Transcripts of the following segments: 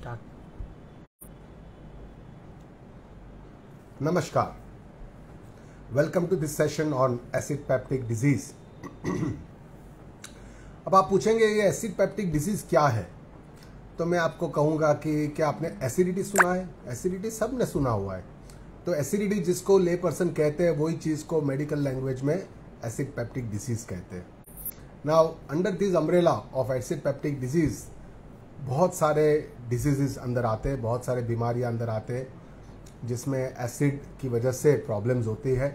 Start. नमस्कार, welcome to this session on acid peptic disease. अब आप पूछेंगे ये एसिड पेप्टिक डिजीज क्या है, तो मैं आपको कहूंगा कि क्या आपने एसिडिटी सुना है? एसिडिटी सब ने सुना हुआ है। तो एसिडिटी जिसको ले पर्सन कहते हैं वही चीज को मेडिकल लैंग्वेज में एसिड पेप्टिक डिजीज कहते हैं। Now under this umbrella of acid peptic disease बहुत सारे डिजीजेस अंदर आते हैं, बहुत सारे बीमारियां अंदर आते हैं जिसमें एसिड की वजह से प्रॉब्लम्स होती है।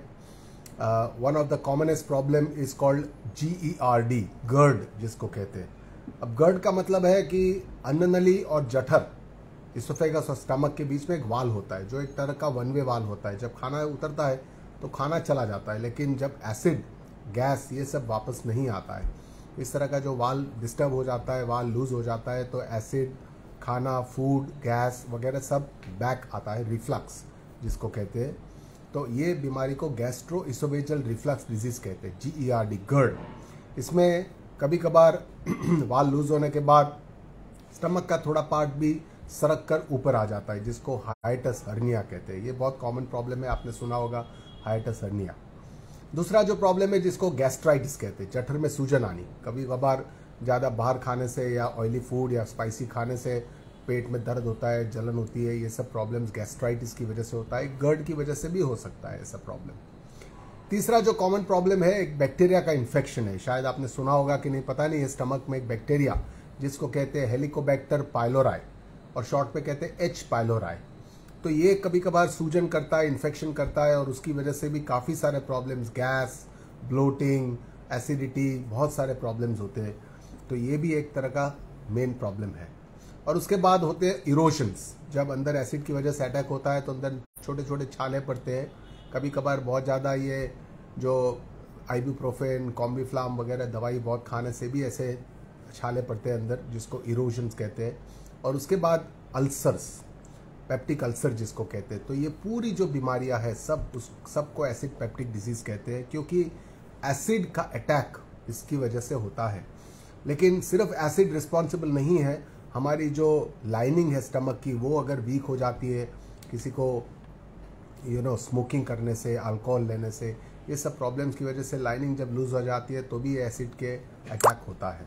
One of the commonest problem is called GERD, गर्ड जिसको कहते हैं। अब गर्ड का मतलब है कि अन्ननली और जठर, इसोफेगस और स्टमक के बीच में एक वाल होता है जो एक तरह का वन वे वाल होता है। जब खाना उतरता है तो खाना चला जाता है, लेकिन जब एसिड, गैस ये सब वापस नहीं आता है। इस तरह का जो वाल डिस्टर्ब हो जाता है, वाल लूज हो जाता है, तो एसिड, खाना, फूड, गैस वगैरह सब बैक आता है, रिफ्लक्स जिसको कहते हैं। तो ये बीमारी को गैस्ट्रो इसोफेजियल रिफ्लक्स डिजीज कहते हैं, GERD, गर्ड। इसमें कभी कभार वाल लूज होने के बाद स्टमक का थोड़ा पार्ट भी सरक कर ऊपर आ जाता है, जिसको हाइटस हर्निया कहते हैं। ये बहुत कॉमन प्रॉब्लम है, आपने सुना होगा हाइटस हर्निया। दूसरा जो प्रॉब्लम है जिसको गैस्ट्राइटिस कहते हैं, जठर में सूजन आनी। कभी कभार ज़्यादा बाहर खाने से या ऑयली फूड या स्पाइसी खाने से पेट में दर्द होता है, जलन होती है। ये सब प्रॉब्लम्स गैस्ट्राइटिस की वजह से होता है, गर्ड की वजह से भी हो सकता है ऐसा प्रॉब्लम। तीसरा जो कॉमन प्रॉब्लम है, एक बैक्टीरिया का इन्फेक्शन है। शायद आपने सुना होगा कि नहीं पता नहीं है। स्टमक में एक बैक्टीरिया जिसको कहते हैं हेलिकोबैक्टर पाइलोराई और शॉर्ट पे कहते हैं H. पाइलोराई। तो ये कभी कभार सूजन करता है, इन्फेक्शन करता है, और उसकी वजह से भी काफ़ी सारे प्रॉब्लम्स, गैस, ब्लोटिंग, एसिडिटी, बहुत सारे प्रॉब्लम्स होते हैं। तो ये भी एक तरह का मेन प्रॉब्लम है। और उसके बाद होते हैं इरोशंस। जब अंदर एसिड की वजह से अटैक होता है तो अंदर छोटे छोटे छाले पड़ते हैं। कभी कभार बहुत ज़्यादा ये जो आइबुप्रोफेन, कॉम्बीफ्लाम वगैरह दवाई बहुत खाने से भी ऐसे छाले पड़ते हैं अंदर, जिसको इरोशंस कहते हैं। और उसके बाद अल्सर्स, पेप्टिक अल्सर जिसको कहते हैं। तो ये पूरी जो बीमारियां है सबको एसिड पेप्टिक डिजीज कहते हैं, क्योंकि एसिड का अटैक इसकी वजह से होता है। लेकिन सिर्फ एसिड रिस्पॉन्सिबल नहीं है, हमारी जो लाइनिंग है स्टमक की वो अगर वीक हो जाती है, किसी को स्मोकिंग करने से, अल्कोहल लेने से, ये सब प्रॉब्लम्स की वजह से लाइनिंग जब लूज हो जाती है तो भी एसिड के अटैक होता है।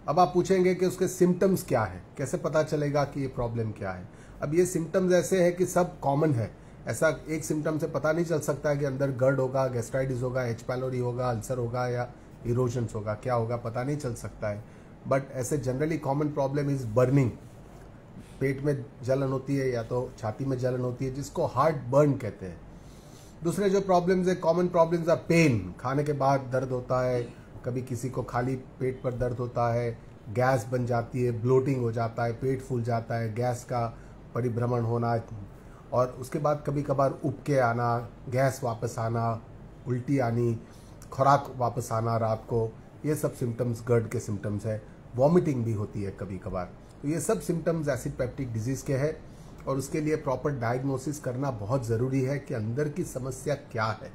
अब आप पूछेंगे कि उसके सिम्टम्स क्या है, कैसे पता चलेगा कि ये प्रॉब्लम क्या है। अब ये सिम्टम्स ऐसे है कि सब कॉमन है। ऐसा एक सिम्टम से पता नहीं चल सकता है कि अंदर गर्ड होगा, गैस्ट्राइटिस होगा, H. पाइलोरी होगा, अल्सर होगा या इरोजन्स होगा, क्या होगा पता नहीं चल सकता है। बट ऐसे generally common problem is burning, पेट में जलन होती है या तो छाती में जलन होती है, जिसको हार्ट बर्न कहते हैं। दूसरे जो प्रॉब्लम्स है, कॉमन प्रॉब्लम्स आर पेन, खाने के बाद दर्द होता है, कभी किसी को खाली पेट पर दर्द होता है, गैस बन जाती है, ब्लोटिंग हो जाता है, पेट फूल जाता है, गैस का परिभ्रमण होना, और उसके बाद कभी कभार उबके आना, गैस वापस आना, उल्टी आनी, खुराक वापस आना रात को, ये सब सिम्टम्स गर्ड के सिम्टम्स है। वॉमिटिंग भी होती है कभी कभार। तो ये सब सिम्टम्स एसिड पेप्टिक डिजीज के हैं, और उसके लिए प्रॉपर डायग्नोसिस करना बहुत ज़रूरी है कि अंदर की समस्या क्या है,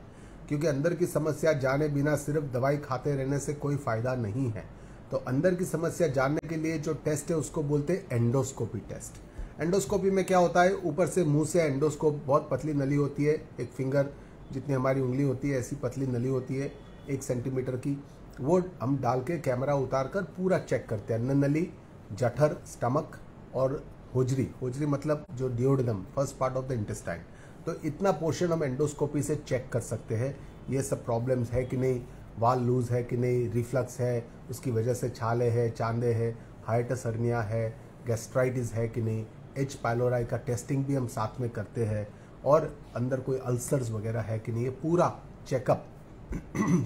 क्योंकि अंदर की समस्या जाने बिना सिर्फ दवाई खाते रहने से कोई फ़ायदा नहीं है। तो अंदर की समस्या जानने के लिए जो टेस्ट है उसको बोलते हैं एंडोस्कोपी टेस्ट। एंडोस्कोपी में क्या होता है, ऊपर से मुंह से एंडोस्कोप, बहुत पतली नली होती है, एक फिंगर जितनी हमारी उंगली होती है ऐसी पतली नली होती है, 1 सेंटीमीटर की। वो हम डाल के कैमरा उतार कर पूरा चेक करते हैं, अन्न नली, जठर, स्टमक और होजरी। होजरी मतलब जो duodenum, first part of the intestine. तो इतना पोर्शन हम एंडोस्कोपी से चेक कर सकते हैं ये सब प्रॉब्लम्स है कि नहीं, वाल लूज है कि नहीं, रिफ्लक्स है, उसकी वजह से छाले है, चांदे है, हाइटस हर्निया है, गैस्ट्राइटिस है कि नहीं, H. पाइलोराई का टेस्टिंग भी हम साथ में करते हैं, और अंदर कोई अल्सर्स वगैरह है कि नहीं, ये पूरा चेकअप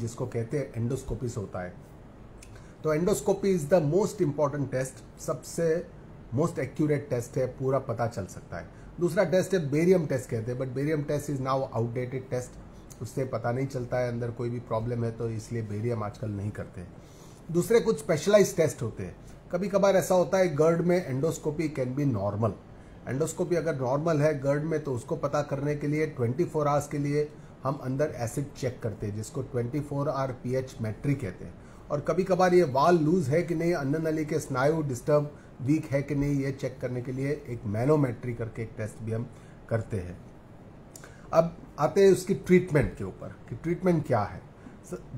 जिसको कहते हैं एंडोस्कोपी से होता है। तो endoscopy is the most important test, सबसे मोस्ट एक्यूरेट टेस्ट है, पूरा पता चल सकता है। दूसरा टेस्ट है बेरियम टेस्ट कहते हैं, but barium test is now outdated test, उससे पता नहीं चलता है अंदर कोई भी प्रॉब्लम है, तो इसलिए बेरियम आजकल नहीं करते। दूसरे कुछ स्पेशलाइज टेस्ट होते हैं। कभी कभार ऐसा होता है गर्ड में endoscopy can be normal. Endoscopy अगर नॉर्मल है गर्ड में, तो उसको पता करने के लिए 24 आवर्स के लिए हम अंदर एसिड चेक करते हैं, जिसको 24 आवर pH मेट्री कहते हैं। और कभी कभार ये वाल लूज है कि नहीं, अन्न नली के स्नायु डिस्टर्ब वीक है कि नहीं ये चेक करने के लिए एक मैनोमेट्री करके एक टेस्ट भी हम करते हैं। अब आते हैं उसकी ट्रीटमेंट के ऊपर कि ट्रीटमेंट क्या है।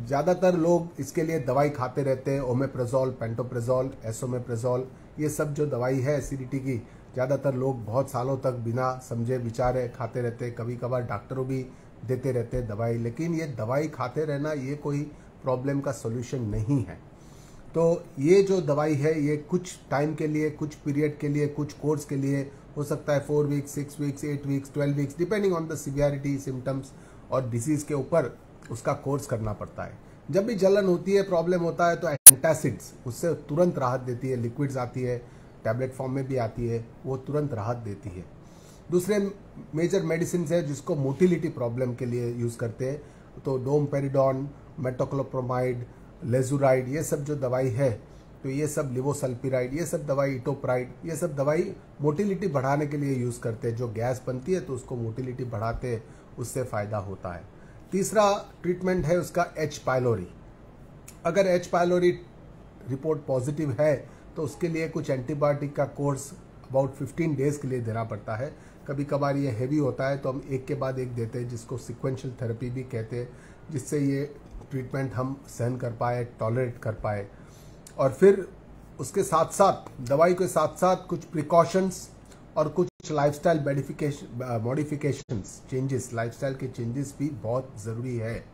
ज़्यादातर लोग इसके लिए दवाई खाते रहते हैं, ओमेप्राजोल, पेंटोप्राजोल, एसोमेप्राजोल, ये सब जो दवाई है एसिडिटी की, ज़्यादातर लोग बहुत सालों तक बिना समझे विचारे खाते रहते हैं। कभी कभार डॉक्टरों भी देते रहते हैं दवाई, लेकिन ये दवाई खाते रहना ये कोई प्रॉब्लम का सोल्यूशन नहीं है। तो ये जो दवाई है ये कुछ टाइम के लिए, कुछ पीरियड के लिए, कुछ कोर्स के लिए हो सकता है, 4 weeks, 6 weeks, 8 weeks, 12 weeks, depending on the severity, symptoms और डिजीज के ऊपर उसका कोर्स करना पड़ता है। जब भी जलन होती है, प्रॉब्लम होता है, तो एंटासिड्स उससे तुरंत राहत देती है। लिक्विड्स आती है, टैबलेट फॉर्म में भी आती है, वो तुरंत राहत देती है। दूसरे मेजर मेडिसिन है जिसको मोटिलिटी प्रॉब्लम के लिए यूज़ करते हैं, तो डोमपेरिडोन, मेटोक्लोप्रोमाइड, लेजुराइड, ये सब जो दवाई है, तो ये सब लिवोसल्पिराइड, ये सब दवाई, इटोप्राइड, ये सब दवाई मोटिलिटी बढ़ाने के लिए यूज़ करते हैं। जो गैस बनती है तो उसको मोटिलिटी बढ़ाते हैं, उससे फ़ायदा होता है। तीसरा ट्रीटमेंट है उसका एच पाइलोरी। अगर एच पाइलोरी रिपोर्ट पॉजिटिव है तो उसके लिए कुछ एंटीबायोटिक का कोर्स अबाउट 15 डेज के लिए देना पड़ता है। कभी कभार ये हैवी होता है तो हम एक के बाद एक देते हैं, जिसको सिक्वेंशियल थेरेपी भी कहते हैं, जिससे ये ट्रीटमेंट हम सहन कर पाए, टॉलरेट कर पाए। और फिर उसके साथ साथ, दवाई के साथ साथ कुछ प्रिकॉशंस और कुछ लाइफस्टाइल मॉडिफिकेशंस, चेंजेस, लाइफस्टाइल के चेंजेस भी बहुत ज़रूरी है।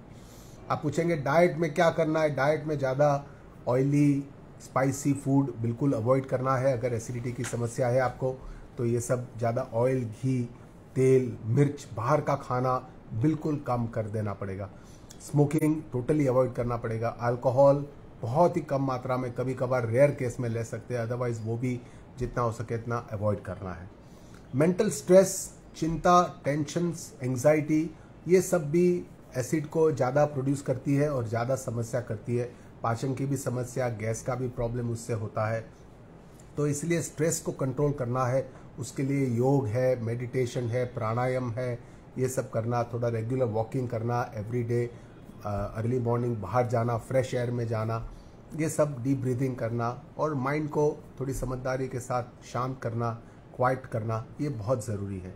आप पूछेंगे डाइट में क्या करना है। डाइट में ज़्यादा ऑयली, स्पाइसी फूड बिल्कुल अवॉइड करना है। अगर एसिडिटी की समस्या है आपको तो ये सब ज़्यादा ऑयल, घी, तेल, मिर्च, बाहर का खाना बिल्कुल कम कर देना पड़ेगा। स्मोकिंग टोटली अवॉइड करना पड़ेगा। अल्कोहल बहुत ही कम मात्रा में, कभी कभार रेयर केस में ले सकते हैं, अदरवाइज वो भी जितना हो सके इतना अवॉइड करना है। मेंटल स्ट्रेस, चिंता, टेंशन्स, एंग्जाइटी, ये सब भी एसिड को ज़्यादा प्रोड्यूस करती है और ज़्यादा समस्या करती है। पाचन की भी समस्या, गैस का भी प्रॉब्लम उससे होता है। तो इसलिए स्ट्रेस को कंट्रोल करना है, उसके लिए योग है, मेडिटेशन है, प्राणायाम है, ये सब करना, थोड़ा रेगुलर वॉकिंग करना, एवरीडे अर्ली मॉर्निंग बाहर जाना, फ्रेश एयर में जाना, ये सब डीप ब्रीदिंग करना और माइंड को थोड़ी समझदारी के साथ शांत करना, क्वाइट करना, ये बहुत ज़रूरी है।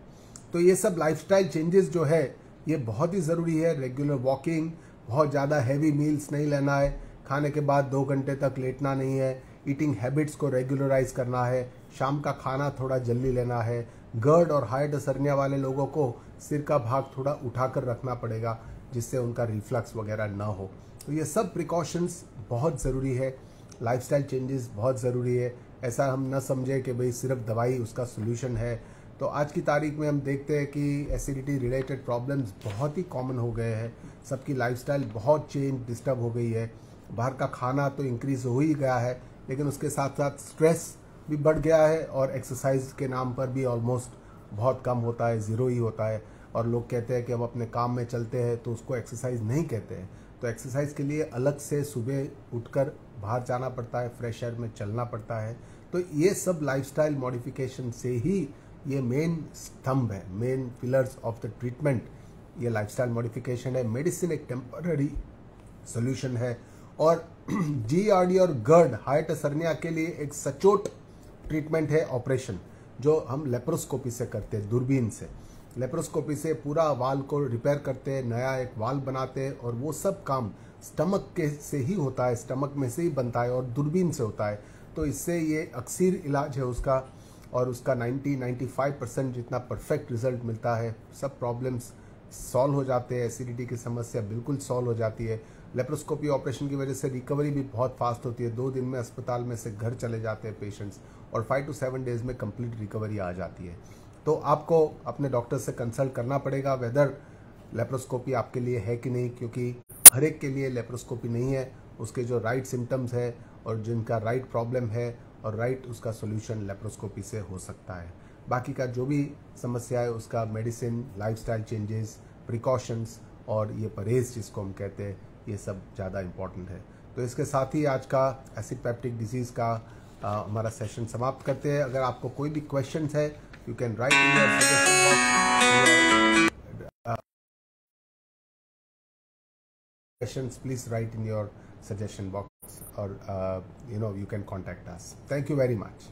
तो ये सब लाइफस्टाइल चेंजेस जो है ये बहुत ही ज़रूरी है। रेगुलर वॉकिंग, बहुत ज़्यादा हैवी मील्स नहीं लेना है, खाने के बाद 2 घंटे तक लेटना नहीं है, ईटिंग हैबिट्स को रेगुलराइज करना है, शाम का खाना थोड़ा जल्दी लेना है। गर्ड और हाइड्रोसिस हर्निया वाले लोगों को सिर का भाग थोड़ा उठाकर रखना पड़ेगा, जिससे उनका रिफ्लक्स वगैरह ना हो। तो ये सब प्रिकॉशंस बहुत ज़रूरी है। लाइफस्टाइल चेंजेस बहुत ज़रूरी है। ऐसा हम न समझें कि भाई सिर्फ दवाई उसका सोल्यूशन है। तो आज की तारीख में हम देखते हैं कि एसिडिटी रिलेटेड प्रॉब्लम्स बहुत ही कॉमन हो गए हैं। सबकी लाइफस्टाइल बहुत चेंज, डिस्टर्ब हो गई है। बाहर का खाना तो इंक्रीज हो ही गया है, लेकिन उसके साथ साथ स्ट्रेस भी बढ़ गया है और एक्सरसाइज के नाम पर भी ऑलमोस्ट बहुत कम होता है, ज़ीरो ही होता है। और लोग कहते हैं कि हम अपने काम में चलते हैं तो उसको एक्सरसाइज नहीं कहते हैं। तो एक्सरसाइज के लिए अलग से सुबह उठकर बाहर जाना पड़ता है, फ्रेश एयर में चलना पड़ता है। तो ये सब लाइफस्टाइल मॉडिफिकेशन से ही ये मेन स्तंभ है, main pillars of the treatment ये लाइफस्टाइल मॉडिफिकेशन है। मेडिसिन एक टेम्पररी सोल्यूशन है। और जीआरडी और गर्ड, हाइड्रोसिस हर्निया के लिए एक सचोट ट्रीटमेंट है ऑपरेशन, जो हम लेप्रोस्कोपी से करते हैं, दूरबीन से। लेप्रोस्कोपी से पूरा वाल को रिपेयर करते हैं, नया एक वाल बनाते हैं, और वो सब काम स्टमक के से ही होता है, स्टमक में से ही बनता है और दूरबीन से होता है। तो इससे ये अक्सर इलाज है उसका, और उसका 90-95% जितना परफेक्ट रिजल्ट मिलता है। सब प्रॉब्लम्स सॉल्व हो जाते हैं, एसिडिटी की समस्या बिल्कुल सॉल्व हो जाती है। लेप्रोस्कोपी ऑपरेशन की वजह से रिकवरी भी बहुत फास्ट होती है। 2 दिन में अस्पताल में से घर चले जाते हैं पेशेंट्स, और 5 to 7 डेज में कंप्लीट रिकवरी आ जाती है। तो आपको अपने डॉक्टर से कंसल्ट करना पड़ेगा वेदर लेप्रोस्कोपी आपके लिए है कि नहीं, क्योंकि हर एक के लिए लेप्रोस्कोपी नहीं है। उसके जो राइट सिम्टम्स है और जिनका राइट प्रॉब्लम है और राइट उसका सोल्यूशन लेप्रोस्कोपी से हो सकता है। बाकी का जो भी समस्या है उसका मेडिसिन, लाइफस्टाइल चेंजेस, प्रिकॉशंस और ये परहेज जिसको हम कहते हैं, ये सब ज़्यादा इम्पॉर्टेंट है। तो इसके साथ ही आज का एसिड पेप्टिक डिजीज़ का हमारा सेशन समाप्त करते हैं। अगर आपको कोई भी क्वेश्चंस है, you can write in your suggestion box, questions please write in your suggestion box, or you can contact us. Thank you very much.